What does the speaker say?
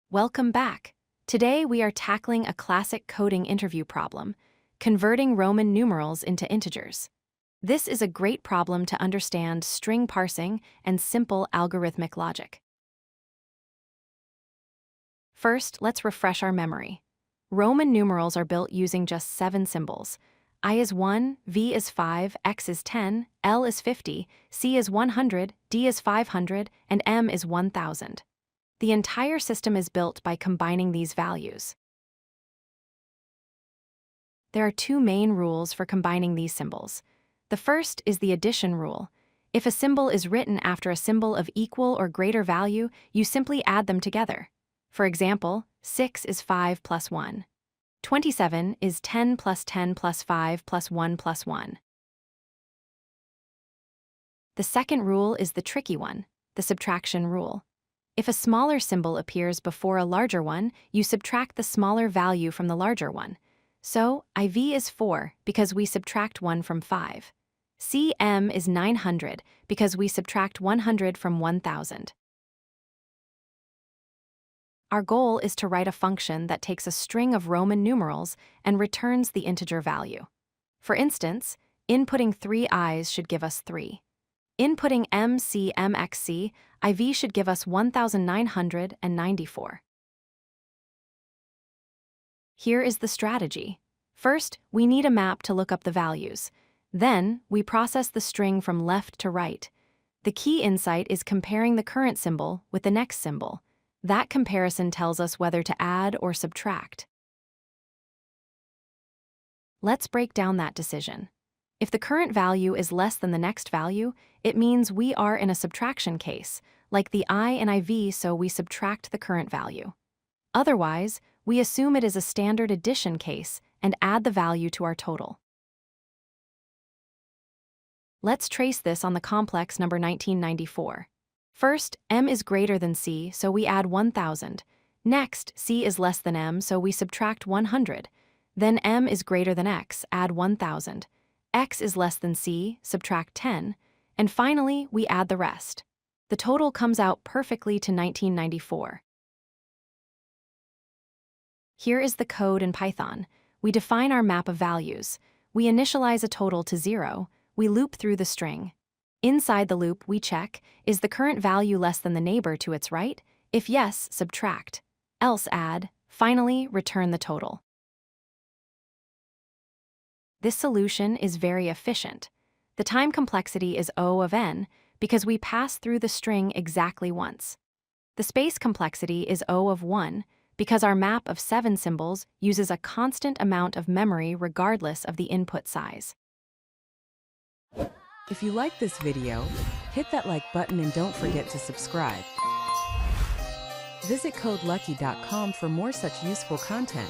Welcome back. Today we are tackling a classic coding interview problem, converting Roman numerals into integers. This is a great problem to understand string parsing and simple algorithmic logic. First, let's refresh our memory. Roman numerals are built using just 7 symbols. I is 1, V is 5, X is 10, L is 50, C is 100, D is 500, and M is 1000. The entire system is built by combining these values. There are 2 main rules for combining these symbols. The first is the addition rule. If a symbol is written after a symbol of equal or greater value, you simply add them together. For example, 6 is 5 plus 1. 27 is 10 plus 10 plus 5 plus 1 plus 1. The second rule is the tricky one, the subtraction rule. If a smaller symbol appears before a larger one, you subtract the smaller value from the larger one. So, IV is 4 because we subtract 1 from 5. CM is 900 because we subtract 100 from 1000. Our goal is to write a function that takes a string of Roman numerals and returns the integer value. For instance, inputting 3 i's should give us 3. Inputting MCMXCIV should give us 1994. Here is the strategy. First, we need a map to look up the values. Then, we process the string from left to right. The key insight is comparing the current symbol with the next symbol. That comparison tells us whether to add or subtract. Let's break down that decision. If the current value is less than the next value, it means we are in a subtraction case, like the I and IV, so we subtract the current value. Otherwise, we assume it is a standard addition case and add the value to our total. Let's trace this on the complex number 1994. First, M is greater than C, so we add 1000. Next, C is less than M, so we subtract 100. Then M is greater than X, add 1000. X is less than C, subtract 10. And finally, we add the rest. The total comes out perfectly to 1994. Here is the code in Python. We define our map of values. We initialize a total to 0. We loop through the string. Inside the loop, we check, is the current value less than the neighbor to its right? If yes, subtract. Else add. Finally, return the total. This solution is very efficient. The time complexity is O of n because we pass through the string exactly once. The space complexity is O of 1 because our map of 7 symbols uses a constant amount of memory regardless of the input size. If you like this video, hit that like button and don't forget to subscribe. Visit codelucky.com for more such useful content.